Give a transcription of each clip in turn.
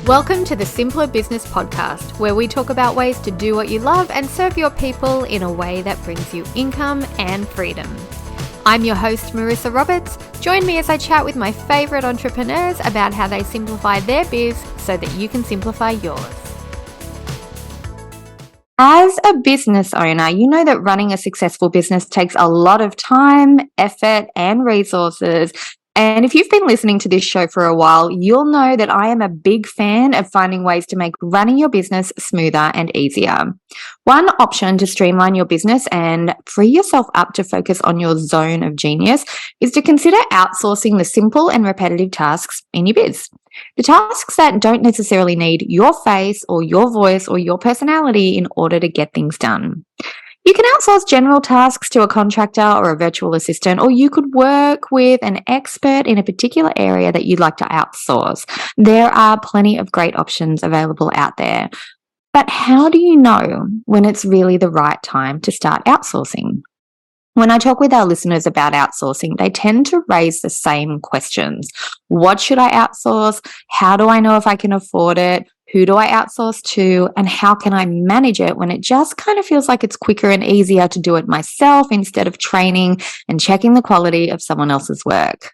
Welcome to the Simpler Business Podcast, where we talk about ways to do what you love and serve your people in a way that brings you income and freedom. I'm your host, Marissa Roberts. Join me as I chat with my favourite entrepreneurs about how they simplify their biz so that you can simplify yours. As a business owner, you know that running a successful business takes a lot of time, effort, and resources. And if you've been listening to this show for a while, you'll know that I am a big fan of finding ways to make running your business smoother and easier. One option to streamline your business and free yourself up to focus on your zone of genius is to consider outsourcing the simple and repetitive tasks in your biz. The tasks that don't necessarily need your face or your voice or your personality in order to get things done. You can outsource general tasks to a contractor or a virtual assistant, or you could work with an expert in a particular area that you'd like to outsource. There are plenty of great options available out there. But how do you know when it's really the right time to start outsourcing? When I talk with our listeners about outsourcing, they tend to raise the same questions. What should I outsource? How do I know if I can afford it? Who do I outsource to? And how can I manage it when it just kind of feels like it's quicker and easier to do it myself instead of training and checking the quality of someone else's work?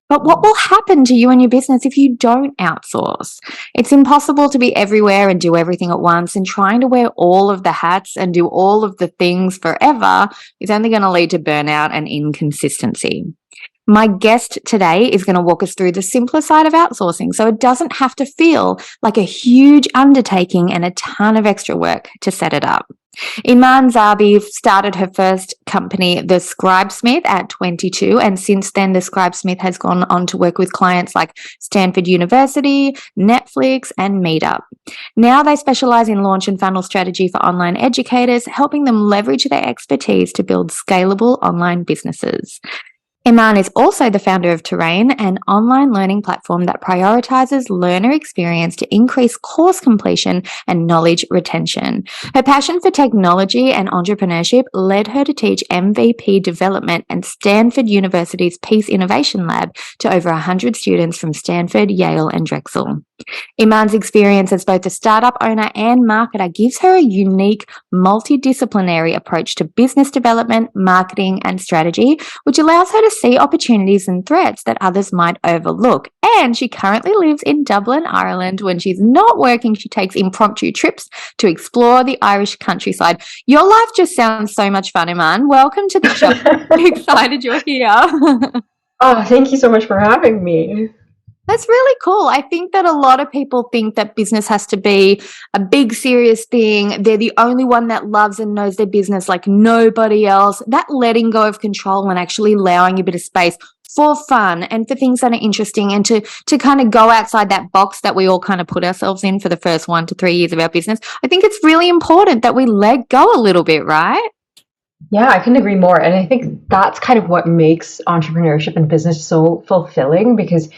But what will happen to you and your business if you don't outsource? It's impossible to be everywhere and do everything at once, and trying to wear all of the hats and do all of the things forever is only going to lead to burnout and inconsistency. My guest today is going to walk us through the simpler side of outsourcing so it doesn't have to feel like a huge undertaking and a ton of extra work to set it up. Eman Zabi started her first company, The Scribesmith, at 22, and since then The Scribesmith has gone on to work with clients like Stanford University, Netflix, and Meetup. Now they specialize in launch and funnel strategy for online educators, helping them leverage their expertise to build scalable online businesses. Eman is also the founder of Terrain, an online learning platform that prioritizes learner experience to increase course completion and knowledge retention. Her passion for technology and entrepreneurship led her to teach MVP development at Stanford University's Peace Innovation Lab to over 100 students from Stanford, Yale, and Drexel. Eman's experience as both a startup owner and marketer gives her a unique, multidisciplinary approach to business development, marketing, and strategy, which allows her to see opportunities and threats that others might overlook. And she currently lives in Dublin, Ireland. When she's not working, she takes impromptu trips to explore the Irish countryside. Your life just sounds so much fun, Eman. Welcome to the show. I'm excited you're here. Oh, thank you so much for having me. That's really cool. I think that a lot of people think that business has to be a big, serious thing. They're the only one that loves and knows their business like nobody else. That letting go of control and actually allowing a bit of space for fun and for things that are interesting and to kind of go outside that box that we all kind of put ourselves in for the first 1 to 3 years of our business. I think it's really important that we let go a little bit, right? Yeah, I couldn't agree more. And I think that's kind of what makes entrepreneurship and business so fulfilling, because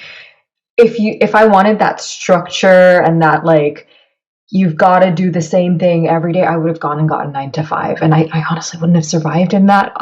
if I wanted that structure and that like you've got to do the same thing every day, I would have gone and gotten 9 to 5, and I honestly wouldn't have survived in that.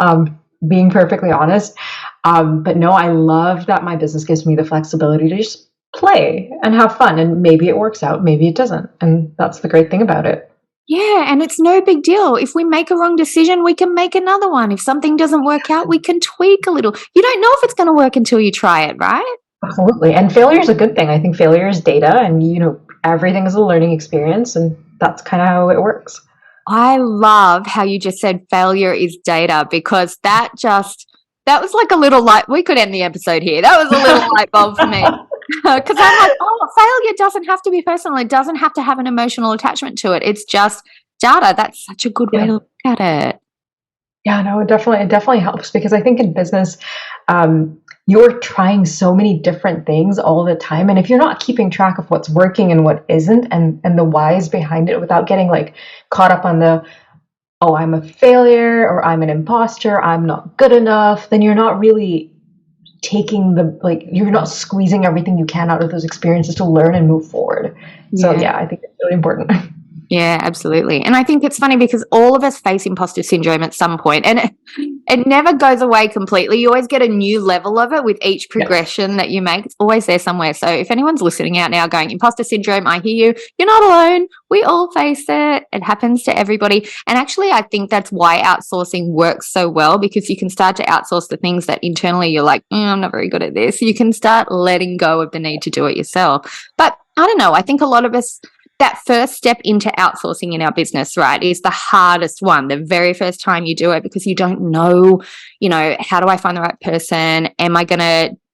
Being perfectly honest, but no, I love that my business gives me the flexibility to just play and have fun, and maybe it works out, maybe it doesn't, and that's the great thing about it. Yeah, and it's no big deal. If we make a wrong decision, we can make another one. If something doesn't work out, we can tweak a little. You don't know if it's going to work until you try it, right? Absolutely. And failure is a good thing. I think failure is data, and everything is a learning experience, and that's kind of how it works. I love how you just said failure is data, because that was like a little light. We could end the episode here. That was a little light bulb for me. Because I'm like, failure doesn't have to be personal. It doesn't have to have an emotional attachment to it. It's just data. That's such a good way to look at it. Yeah, no, it definitely helps, because I think in business, you're trying so many different things all the time. And if you're not keeping track of what's working and what isn't, and the whys behind it, without getting like caught up on the, oh, I'm a failure, or I'm an imposter, I'm not good enough, then you're not really you're not squeezing everything you can out of those experiences to learn and move forward. So yeah, I think it's really important. Yeah, absolutely. And I think it's funny because all of us face imposter syndrome at some point, and it never goes away completely. You always get a new level of it with each Yeah. progression that you make. It's always there somewhere. So if anyone's listening out now going, imposter syndrome, I hear you. You're not alone. We all face it. It happens to everybody. And actually, I think that's why outsourcing works so well, because you can start to outsource the things that internally you're like, I'm not very good at this. You can start letting go of the need to do it yourself. But I don't know. I think a lot of us, that first step into outsourcing in our business, right, is the hardest one. The very first time you do it, because you don't know, how do I find the right person?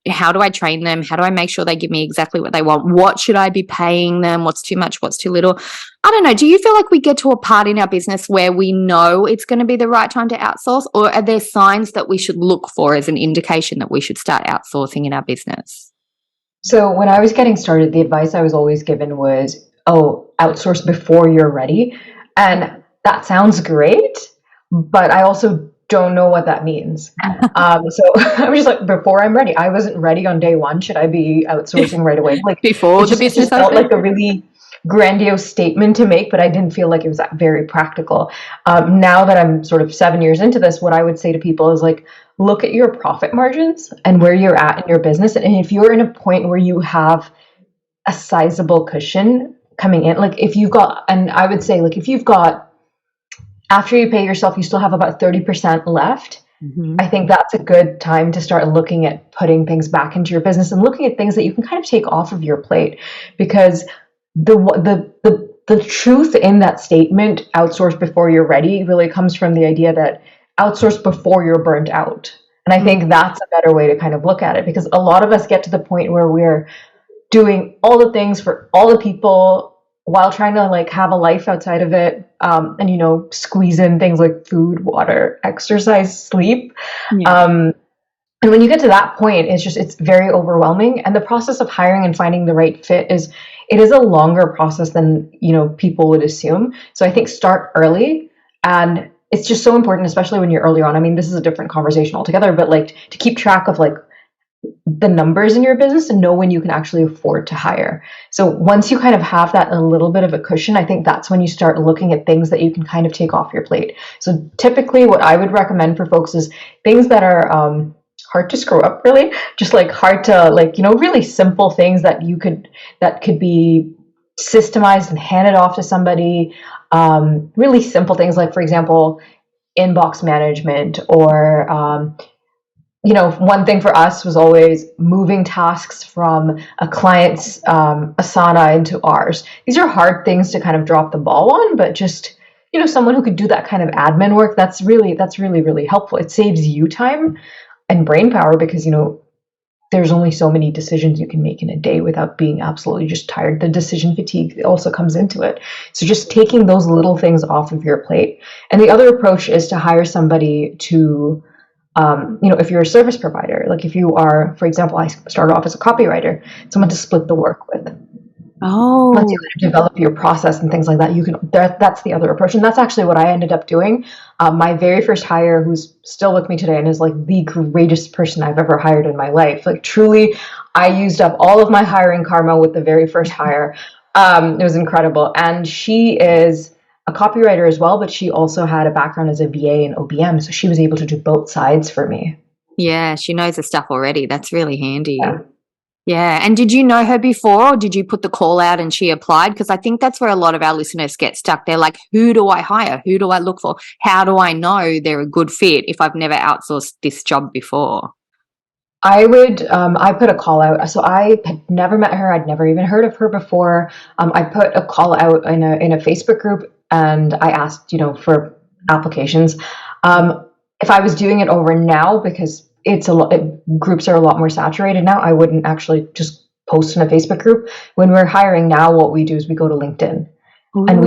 How do I train them? How do I make sure they give me exactly what they want? What should I be paying them? What's too much? What's too little? I don't know. Do you feel like we get to a part in our business where we know it's going to be the right time to outsource, or are there signs that we should look for as an indication that we should start outsourcing in our business? So when I was getting started, the advice I was always given was, oh, outsource before you're ready. And that sounds great, but I also don't know what that means. So I was just like, before I'm ready. I wasn't ready on day one. Should I be outsourcing right away? Like Before the it business just felt open? like a really grandiose statement to make, but I didn't feel like it was very practical. Now that I'm sort of 7 years into this, what I would say to people is like, look at your profit margins and where you're at in your business. And if you're in a point where you have a sizable cushion coming in, like if you've got, and I would say, like, if you've got, after you pay yourself, you still have about 30% left. Mm-hmm. I think that's a good time to start looking at putting things back into your business and looking at things that you can kind of take off of your plate, because the truth in that statement, outsource before you're ready, really comes from the idea that outsource before you're burnt out. And I think that's a better way to kind of look at it, because a lot of us get to the point where we're doing all the things for all the people while trying to like have a life outside of it, and squeeze in things like food, water, exercise, sleep. Yeah. And when you get to that point, it's very overwhelming. And the process of hiring and finding the right fit is a longer process than people would assume. So I think start early, and it's just so important, especially when you're early on. I mean, this is a different conversation altogether, but like to keep track of like the numbers in your business and know when you can actually afford to hire. So once you kind of have that a little bit of a cushion, I think that's when you start looking at things that you can kind of take off your plate. So typically what I would recommend for folks is things that are hard to screw up, really, just like hard to like, really simple things that could be systemized and handed off to somebody. Really simple things like, for example, inbox management, or one thing for us was always moving tasks from a client's Asana into ours. These are hard things to kind of drop the ball on, but just someone who could do that kind of admin work, that's really really helpful. It saves you time and brain power, because there's only so many decisions you can make in a day without being absolutely just tired. The decision fatigue also comes into it. So just taking those little things off of your plate. And the other approach is to hire somebody to if you're a service provider, like if you are, for example, I started off as a copywriter, someone to split the work with. Once you Oh, kind of develop your process and things like that, that's the other approach. And that's actually what I ended up doing. My very first hire, who's still with me today and is like the greatest person I've ever hired in my life. Like truly, I used up all of my hiring karma with the very first hire. It was incredible. And she is a copywriter as well, but she also had a background as a VA and OBM. So she was able to do both sides for me. yeah, she knows the stuff already. That's really handy. Yeah. Yeah. And did you know her before, or did you put the call out and she applied? Because I think that's where a lot of our listeners get stuck. They're like, who do I hire? Who do I look for? How do I know they're a good fit if I've never outsourced this job before? I put a call out. So I had never met her. I'd never even heard of her before. I put a call out in a Facebook group, and I asked, for applications. If I was doing it over now, because groups are a lot more saturated now, I wouldn't actually just post in a Facebook group. When we're hiring now, what we do is we go to LinkedIn, and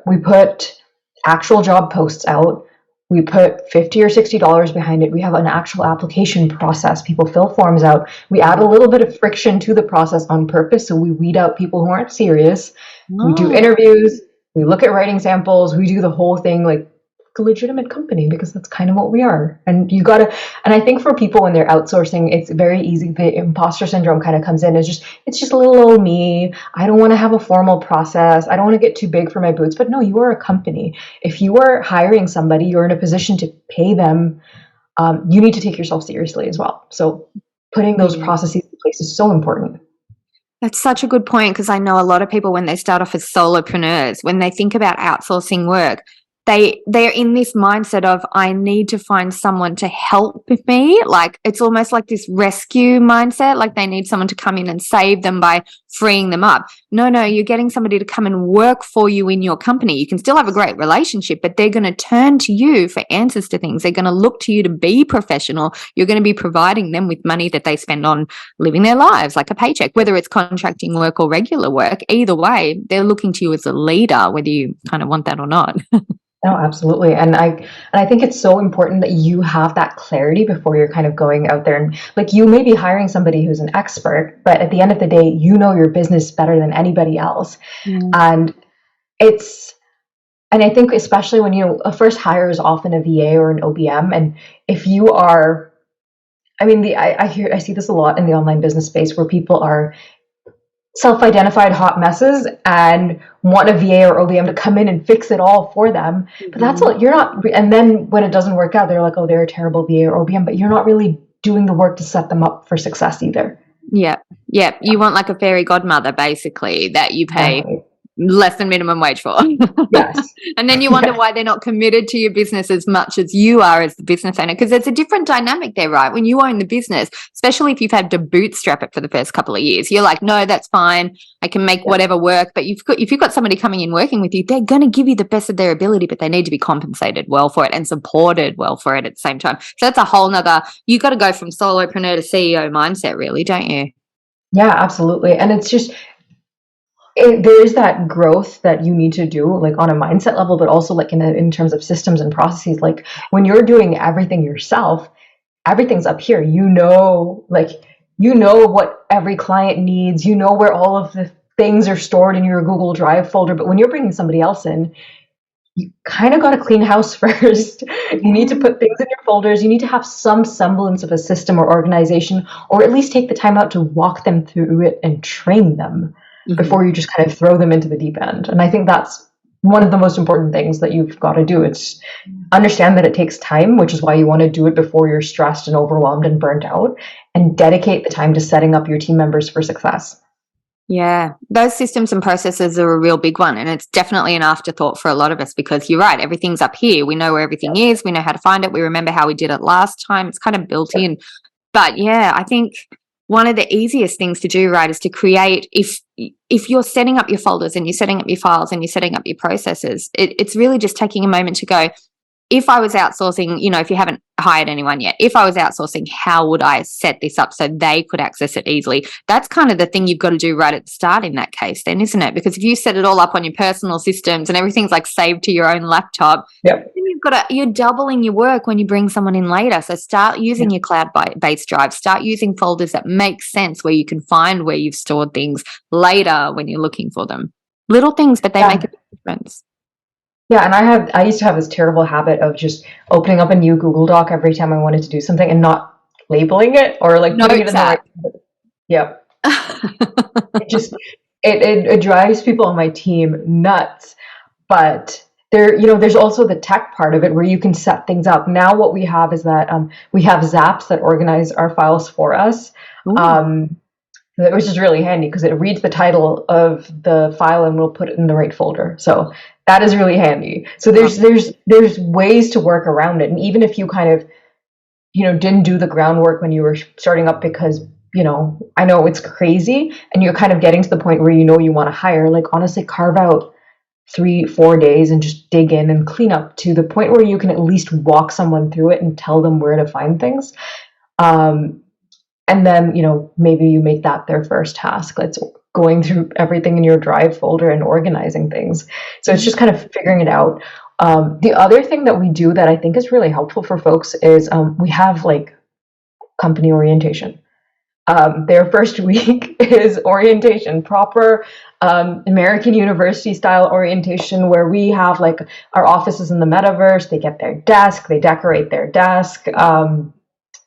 we put actual job posts out. We put $50 or $60 behind it. We have an actual application process. People fill forms out. We add a little bit of friction to the process on purpose. So we weed out people who aren't serious. We do Oh, interviews. We look at writing samples. We do the whole thing like legitimate company, because that's kind of what we are. And you gotta, and I think for people when they're outsourcing, it's very easy. The imposter syndrome kind of comes in. It's just little old me. I don't want to have a formal process. I don't want to get too big for my boots. But no, you are a company. If you are hiring somebody, you're in a position to pay them. You need to take yourself seriously as well. So putting those processes in place is so important. That's such a good point, because I know a lot of people, when they start off as solopreneurs, when they think about outsourcing work, they're in this mindset of, I need to find someone to help me. Like, it's almost like this rescue mindset, like they need someone to come in and save them by freeing them up. No, you're getting somebody to come and work for you in your company. You can still have a great relationship, but they're going to turn to you for answers to things. They're going to look to you to be professional. You're going to be providing them with money that they spend on living their lives, like a paycheck, whether it's contracting work or regular work. Either way, they're looking to you as a leader, whether you kind of want that or not. No, absolutely. And I think it's so important that you have that clarity before you're kind of going out there. And like, you may be hiring somebody who's an expert, but at the end of the day, you know your business better than anybody else. And and I think especially when, a first hire is often a VA or an OBM. And if you are, I mean, I see this a lot in the online business space, where people are self-identified hot messes and want a VA or OBM to come in and fix it all for them. But that's all, you're not, and then when it doesn't work out, they're like, oh, they're a terrible VA or OBM, but you're not really doing the work to set them up for success either. Yeah. You want like a fairy godmother, basically, that you pay less than minimum wage for. Yes. And then you wonder why they're not committed to your business as much as you are as the business owner, because there's a different dynamic there, right? When you own the business, especially if you've had to bootstrap it for the first couple of years, you're like, no, that's fine, I can make whatever work. But if you've got somebody coming in working with you, they're going to give you the best of their ability, but they need to be compensated well for it and supported well for it at the same time. So that's a whole nother, you got to go from solopreneur to CEO mindset, really, don't you? Yeah, absolutely. And it's just, there is that growth that you need to do, like on a mindset level, but also like in terms of systems and processes. Like when you're doing everything yourself, everything's up here. Like what every client needs. You know where all of the things are stored in your Google Drive folder. But when you're bringing somebody else in, you kind of got to clean house first. You need to put things in your folders. You need to have some semblance of a system or organization, or at least take the time out to walk them through it and train them before you just kind of throw them into the deep end. And I think that's one of the most important things that you've got to do. It's understand that it takes time, which is why you want to do it before you're stressed and overwhelmed and burnt out, and dedicate the time to setting up your team members for success. Yeah, those systems and processes are a real big one. And it's definitely an afterthought for a lot of us, because you're right, everything's up here. We know where everything is. We know how to find it. We remember how we did it last time. It's kind of built in. But yeah, I think one of the easiest things to do, right, is to create, if you're setting up your folders and you're setting up your files and you're setting up your processes, it's really just taking a moment to go, if I was outsourcing, if you haven't hired anyone yet, if I was outsourcing, how would I set this up so they could access it easily? That's kind of the thing you've got to do right at the start in that case then, isn't it? Because if you set it all up on your personal systems and everything's like saved to your own laptop, then you're doubling your work when you bring someone in later. So start using your cloud-based drive. Start using folders that make sense, where you can find where you've stored things later when you're looking for them. Little things, but they make a big difference. Yeah, and I used to have this terrible habit of just opening up a new Google Doc every time I wanted to do something and not labeling it or like putting it in the right. Yep. it drives people on my team nuts. But there's also the tech part of it where you can set things up. Now what we have is that we have Zaps that organize our files for us. Which is really handy because it reads the title of the file and we'll put it in the right folder. So that is really handy. So there's ways to work around it. And even if you kind of, didn't do the groundwork when you were starting up, because, I know it's crazy and you're kind of getting to the point where you want to hire, like honestly carve out 3-4 days and just dig in and clean up to the point where you can at least walk someone through it and tell them where to find things. And then, maybe you make that their first task. That's going through everything in your Drive folder and organizing things. So it's just kind of figuring it out. The other thing that we do that I think is really helpful for folks is we have like company orientation. Their first week is orientation, proper American university style orientation, where we have like our offices in the metaverse. They get their desk, they decorate their desk.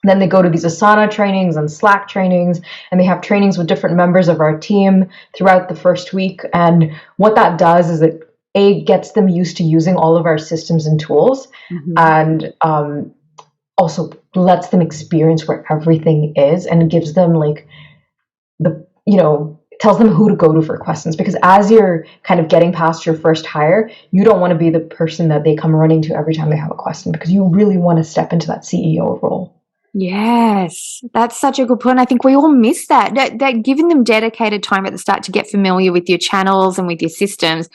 Then they go to these Asana trainings and Slack trainings, and they have trainings with different members of our team throughout the first week. And what that does is it gets them used to using all of our systems and tools, and also lets them experience where everything is, and it gives them like tells them who to go to for questions. Because as you're kind of getting past your first hire, you don't want to be the person that they come running to every time they have a question, because you really want to step into that CEO role. Yes, that's such a good point. I think we all miss that giving them dedicated time at the start to get familiar with your channels and with your systems.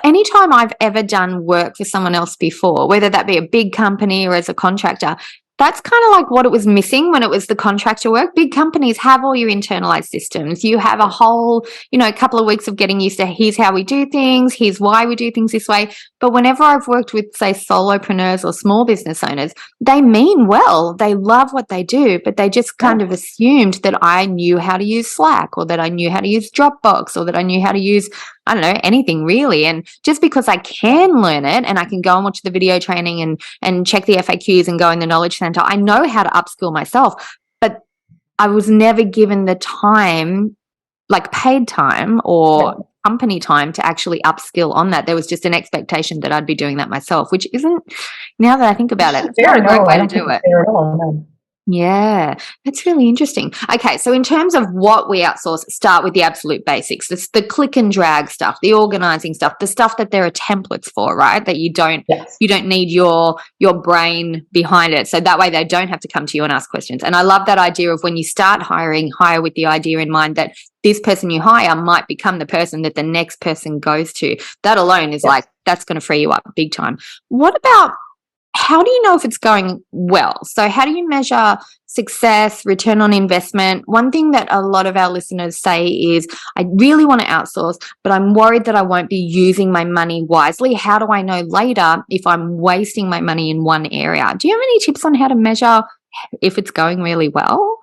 Anytime I've ever done work for someone else before, whether that be a big company or as a contractor, that's kind of like what it was missing when it was the contractor work. Big companies have all your internalized systems. You have a whole, couple of weeks of getting used to here's how we do things, here's why we do things this way. But whenever I've worked with, say, solopreneurs or small business owners, they mean well. They love what they do, but they just kind of assumed that I knew how to use Slack, or that I knew how to use Dropbox, or that I knew how to use, I don't know, anything really. And just because I can learn it and I can go and watch the video training and check the FAQs and go in the knowledge center, I know how to upskill myself. But I was never given the time, like paid time or company time, to actually upskill on that. There was just an expectation that I'd be doing that myself, which isn't, now that I think about it, it's not a great way to do it. Yeah, that's really interesting. Okay, so in terms of what we outsource, start with the absolute basics. It's the click and drag stuff, the organizing stuff, the stuff that there are templates for, right? That you don't need your brain behind it. So that way they don't have to come to you and ask questions. And I love that idea of when you start hiring, hire with the idea in mind that this person you hire might become the person that the next person goes to. That alone is like, that's going to free you up big time. What about, how do you know if it's going well? So how do you measure success, return on investment? One thing that a lot of our listeners say is, I really want to outsource, but I'm worried that I won't be using my money wisely. How do I know later if I'm wasting my money in one area? Do you have any tips on how to measure if it's going really well?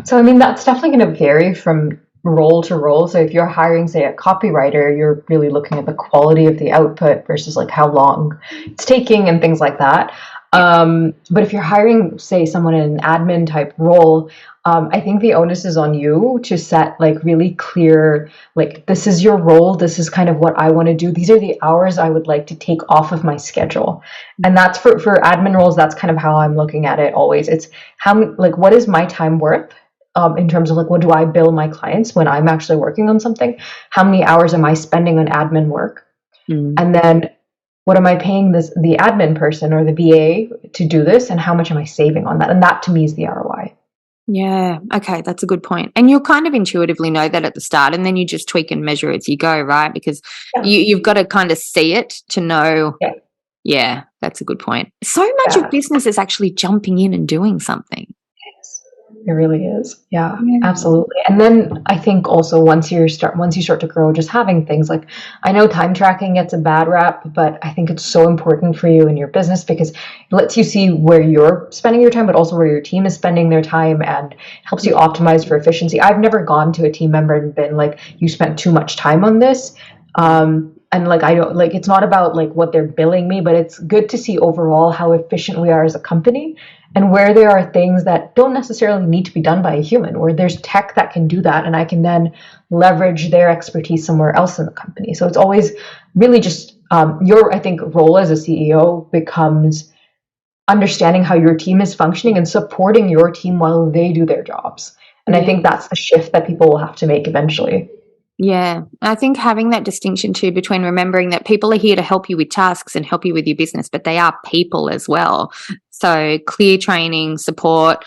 So, I mean, that's definitely going to vary from role to role. So if you're hiring, say, a copywriter, you're really looking at the quality of the output versus like how long it's taking and things like that. But if you're hiring, say, someone in an admin type role, I think the onus is on you to set like really clear, like, this is your role. This is kind of what I want to do. These are the hours I would like to take off of my schedule. And that's for admin roles. That's kind of how I'm looking at it always. It's what is my time worth? In terms of like, what do I bill my clients when I'm actually working on something? How many hours am I spending on admin work? And then what am I paying the admin person or the VA to do this? And how much am I saving on that? And that to me is the ROI. Yeah. Okay. That's a good point. And you'll kind of intuitively know that at the start, and then you just tweak and measure as you go, right? Because you've got to kind of see it to know. Yeah, that's a good point. So much of business is actually jumping in and doing something. It really is. Yeah, absolutely. And then I think also once you start to grow, just having things like, I know time tracking gets a bad rap, but I think it's so important for you in your business because it lets you see where you're spending your time, but also where your team is spending their time, and helps you optimize for efficiency. I've never gone to a team member and been like, you spent too much time on this. And like, I don't like, it's not about like what they're billing me, but it's good to see overall how efficient we are as a company, and where there are things that don't necessarily need to be done by a human, where there's tech that can do that, and I can then leverage their expertise somewhere else in the company. So it's always really just your, I think, role as a CEO becomes understanding how your team is functioning and supporting your team while they do their jobs. And I think that's the shift that people will have to make eventually. Yeah, I think having that distinction too between remembering that people are here to help you with tasks and help you with your business, but they are people as well. So clear training, support,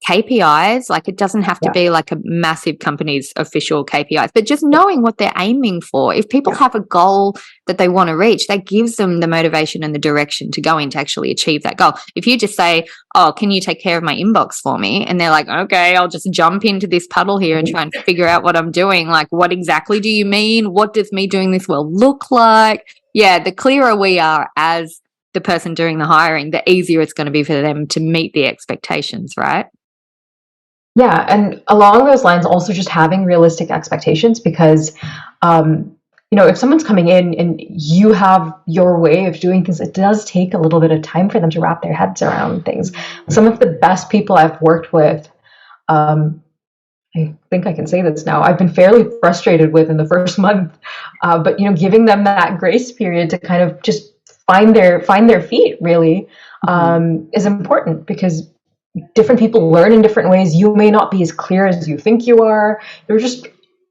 KPIs, like it doesn't have to be like a massive company's official KPIs, but just knowing what they're aiming for. If people have a goal that they want to reach, that gives them the motivation and the direction to go in to actually achieve that goal. If you just say, oh, can you take care of my inbox for me? And they're like, okay, I'll just jump into this puddle here and try and figure out what I'm doing. Like, what exactly do you mean? What does me doing this well look like? Yeah, the clearer we are as the person doing the hiring, the easier it's going to be for them to meet the expectations, right? Yeah, and along those lines, also just having realistic expectations because, if someone's coming in and you have your way of doing things, it does take a little bit of time for them to wrap their heads around things. Some of the best people I've worked with, um, I think I can say this now, I've been fairly frustrated with in the first month, but giving them that grace period to kind of just find their feet really is important because different people learn in different ways. You may not be as clear as you think you are. You're just,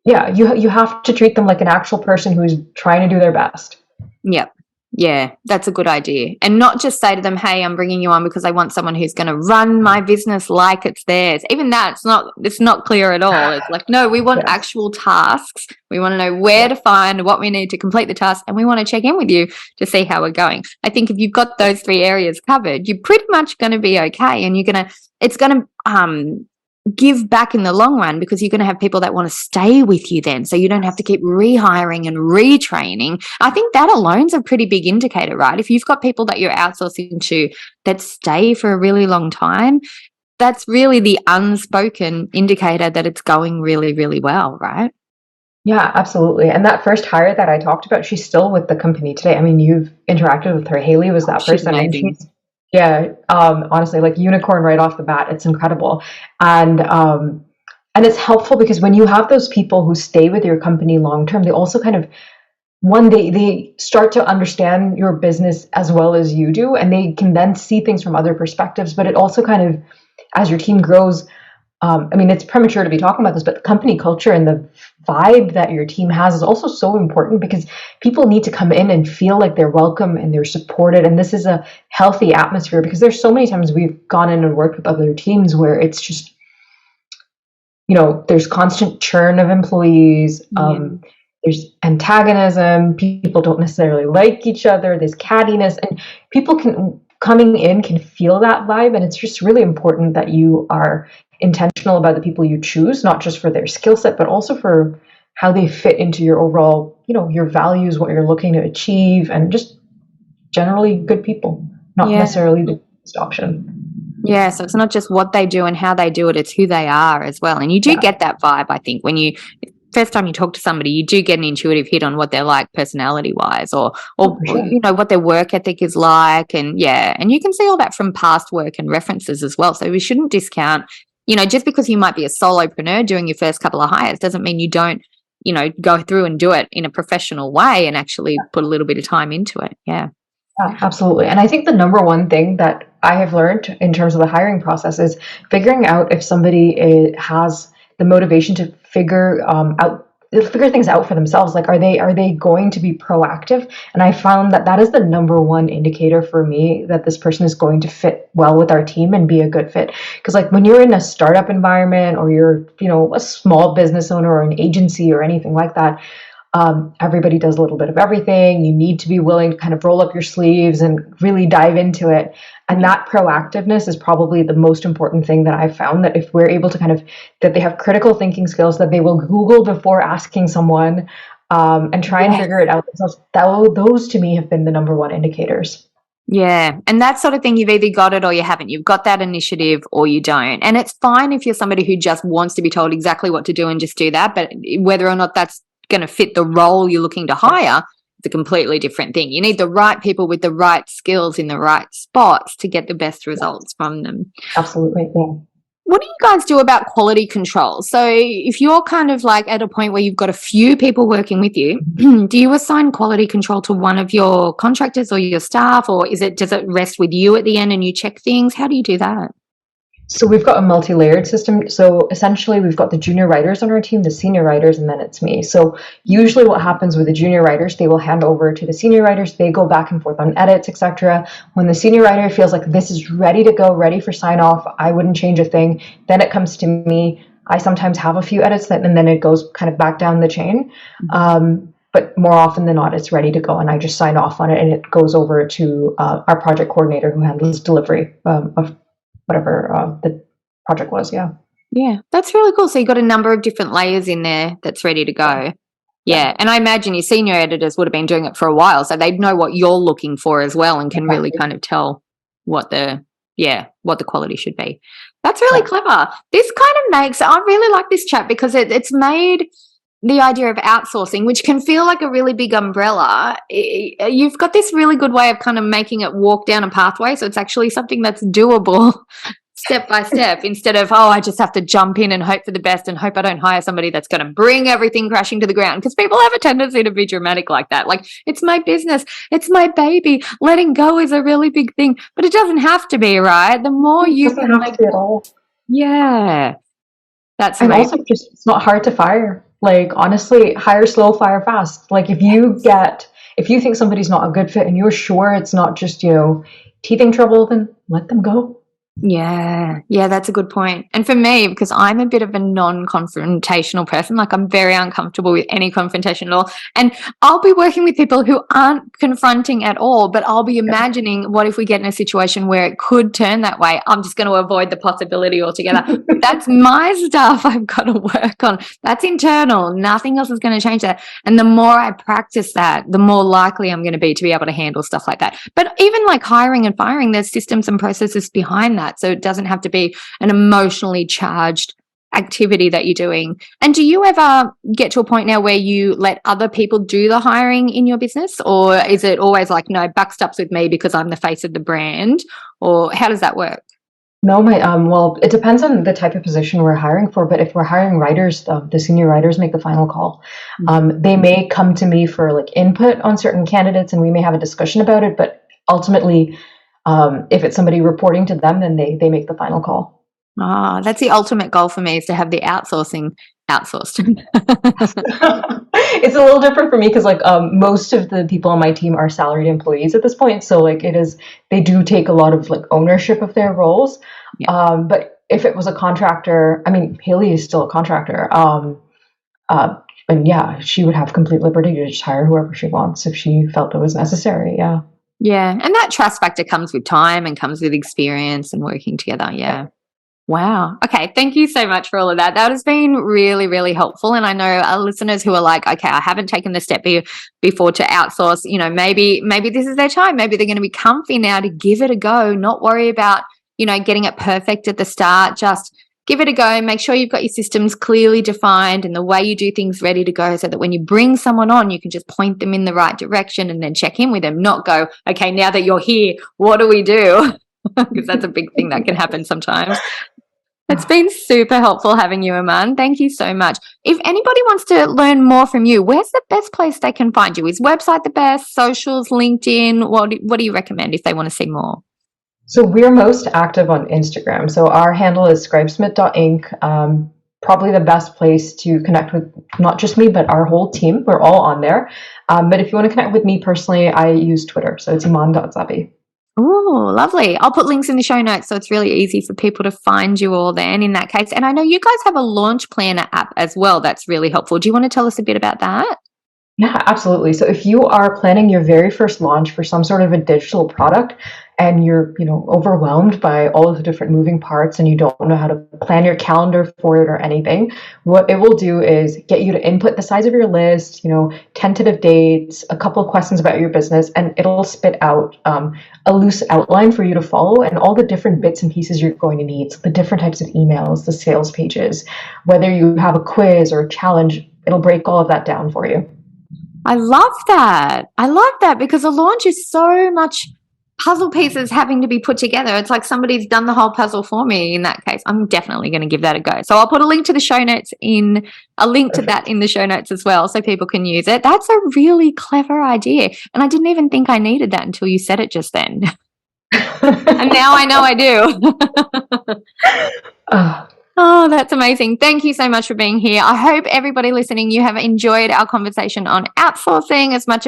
yeah, you have to treat them like an actual person who's trying to do their best. Yep. Yeah, that's a good idea. And not just say to them, hey, I'm bringing you on because I want someone who's going to run my business like it's theirs. Even that's it's not clear at all. It's like, no, we want actual tasks. We want to know where to find what we need to complete the task. And we want to check in with you to see how we're going. I think if you've got those 3 areas covered, you're pretty much going to be okay. And it's going to, give back in the long run because you're going to have people that want to stay with you then, so you don't have to keep rehiring and retraining. I think that alone's a pretty big indicator, right? If you've got people that you're outsourcing to that stay for a really long time, that's really the unspoken indicator that it's going really, really well, right? Yeah, absolutely. And that first hire that I talked about, she's still with the company today. I mean, you've interacted with her. Haley was that She's person, and amazing. yeah, honestly, like unicorn right off the bat. It's incredible, and it's helpful because when you have those people who stay with your company long term, they also kind of one they start to understand your business as well as you do, and they can then see things from other perspectives. But it also kind of, as your team grows, I mean, it's premature to be talking about this, but the company culture and the vibe that your team has is also so important because people need to come in and feel like they're welcome and they're supported. And this is a healthy atmosphere because there's so many times we've gone in and worked with other teams where it's just, there's constant churn of employees. There's antagonism. People don't necessarily like each other. There's cattiness, and coming in can feel that vibe. And it's just really important that you are intentional about the people you choose, not just for their skill set, but also for how they fit into your overall, your values, what you're looking to achieve, and just generally good people, not necessarily the best option. Yeah, so it's not just what they do and how they do it, it's who they are as well. And you do get that vibe, I think, when first time you talk to somebody, you do get an intuitive hit on what they're like personality wise or Sure. what their work ethic is like. And you can see all that from past work and references as well. So we shouldn't discount, just because you might be a solopreneur doing your first couple of hires doesn't mean you don't, go through and do it in a professional way and actually put a little bit of time into it. Yeah. Yeah, absolutely. And I think the number one thing that I have learned in terms of the hiring process is figuring out if somebody has the motivation to figure things out for themselves. Like, are they going to be proactive? And I found that is the number one indicator for me that this person is going to fit well with our team and be a good fit. Because like when you're in a startup environment or you're, a small business owner or an agency or anything like that, everybody does a little bit of everything. You need to be willing to kind of roll up your sleeves and really dive into it. And that proactiveness is probably the most important thing that I've found, that if we're able to that they have critical thinking skills, that they will Google before asking someone, and try and figure it out themselves. Those to me have been the number one indicators. Yeah. And that sort of thing, you've either got it or you haven't. You've got that initiative or you don't. And it's fine if you're somebody who just wants to be told exactly what to do and just do that. But whether or not that's going to fit the role you're looking to hire, it's a completely different thing. You need the right people with the right skills in the right spots to get the best results from them. Absolutely. Yeah. What do you guys do about quality control? So if you're kind of like at a point where you've got a few people working with you, do you assign quality control to one of your contractors or your staff, or does it rest with you at the end and you check things? How do you do that? So we've got a multi-layered system. So essentially we've got the junior writers on our team, the senior writers, and then it's me. So usually what happens with the junior writers, they will hand over to the senior writers. They go back and forth on edits, etc. When the senior writer feels like this is ready to go, ready for sign off, I wouldn't change a thing, then it comes to me. I sometimes have a few edits and then it goes kind of back down the chain. But more often than not, it's ready to go, and I just sign off on it, and it goes over to our project coordinator who handles delivery of whatever the project was. Yeah, that's really cool. So you got a number of different layers in there that's ready to go. Yeah. And I imagine your senior editors would have been doing it for a while, so they'd know what you're looking for as well and can really kind of tell what the what the quality should be. That's really clever. This kind of makes, I really like this chat because it's made the idea of outsourcing, which can feel like a really big umbrella. You've got this really good way of kind of making it walk down a pathway. So it's actually something that's doable step by step, instead of, I just have to jump in and hope for the best and hope I don't hire somebody that's going to bring everything crashing to the ground. Because people have a tendency to be dramatic like that. Like, it's my business, it's my baby. Letting go is a really big thing, but it doesn't have to be, right? The more you doesn't have to be at all. Yeah. That's and amazing. also just, it's not hard to fire. Like, honestly, hire slow, fire fast. Like, if you think somebody's not a good fit and you're sure it's not just, teething trouble, then let them go. Yeah, that's a good point. And for me, because I'm a bit of a non-confrontational person, like I'm very uncomfortable with any confrontation at all. And I'll be working with people who aren't confronting at all, but I'll be imagining, what if we get in a situation where it could turn that way? I'm just going to avoid the possibility altogether. That's my stuff I've got to work on. That's internal. Nothing else is going to change that. And the more I practice that, the more likely I'm going to be able to handle stuff like that. But even like hiring and firing, there's systems and processes behind that. So it doesn't have to be an emotionally charged activity that you're doing. And do you ever get to a point now where you let other people do the hiring in your business? Or is it always like, no, buck stops with me because I'm the face of the brand? Or how does that work? No, well, it depends on the type of position we're hiring for. But if we're hiring writers, the senior writers make the final call. They may come to me for like input on certain candidates, and we may have a discussion about it. But ultimately, if it's somebody reporting to them, then they make the final call. That's the ultimate goal for me, is to have the outsourcing outsourced. It's a little different for me because most of the people on my team are salaried employees at this point. So they do take a lot of ownership of their roles. Yeah. But if it was a contractor, I mean, Haley is still a contractor. And yeah, she would have complete liberty to just hire whoever she wants if she felt it was necessary. Yeah. Yeah. And that trust factor comes with time and comes with experience and working together. Yeah. Wow. Okay. Thank you so much for all of that. That has been really, really helpful. And I know our listeners who are like, okay, I haven't taken the step before to outsource, maybe this is their time. Maybe they're going to be comfy now to give it a go, not worry about, getting it perfect at the start. Just give it a go. Make sure you've got your systems clearly defined and the way you do things ready to go, so that when you bring someone on, you can just point them in the right direction and then check in with them, not go, okay, now that you're here, what do we do? Because that's a big thing that can happen sometimes. It's been super helpful having you, Eman. Thank you so much. If anybody wants to learn more from you, where's the best place they can find you? Is website the best? Socials, LinkedIn? What do you recommend if they want to see more? So we're most active on Instagram. So our handle is scribesmith.inc. Probably the best place to connect with not just me, but our whole team. We're all on there. But if you want to connect with me personally, I use Twitter. So it's Eman.Zabi. Oh, lovely. I'll put links in the show notes so it's really easy for people to find you all then in that case. And I know you guys have a launch planner app as well that's really helpful. Do you want to tell us a bit about that? Yeah, absolutely. So if you are planning your very first launch for some sort of a digital product and you're, overwhelmed by all of the different moving parts and you don't know how to plan your calendar for it or anything, what it will do is get you to input the size of your list, tentative dates, a couple of questions about your business, and it'll spit out a loose outline for you to follow and all the different bits and pieces you're going to need. So the different types of emails, the sales pages, whether you have a quiz or a challenge, it'll break all of that down for you. I love that. Because a launch is so much puzzle pieces having to be put together. It's like somebody's done the whole puzzle for me in that case. I'm definitely going to give that a go. So I'll put a link to the show notes to that in the show notes as well, so people can use it. That's a really clever idea. And I didn't even think I needed that until you said it just then. And now I know I do. Oh, that's amazing. Thank you so much for being here. I hope everybody listening, you have enjoyed our conversation on outsourcing as much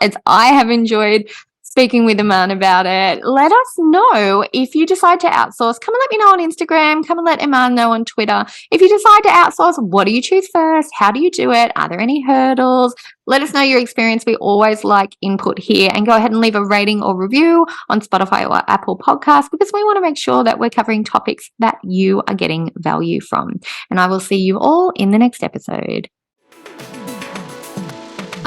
as I have enjoyed speaking with Eman about it. Let us know if you decide to outsource. Come and let me know on Instagram. Come and let Eman know on Twitter. If you decide to outsource, what do you choose first? How do you do it? Are there any hurdles? Let us know your experience. We always like input here, and go ahead and leave a rating or review on Spotify or Apple Podcasts, because we want to make sure that we're covering topics that you are getting value from. And I will see you all in the next episode.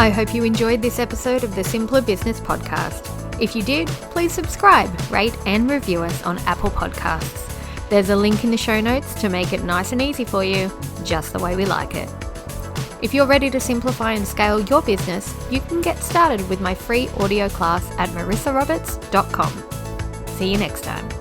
I hope you enjoyed this episode of the Simpler Business Podcast. If you did, please subscribe, rate and review us on Apple Podcasts. There's a link in the show notes to make it nice and easy for you, just the way we like it. If you're ready to simplify and scale your business, you can get started with my free audio class at marissaroberts.com. See you next time.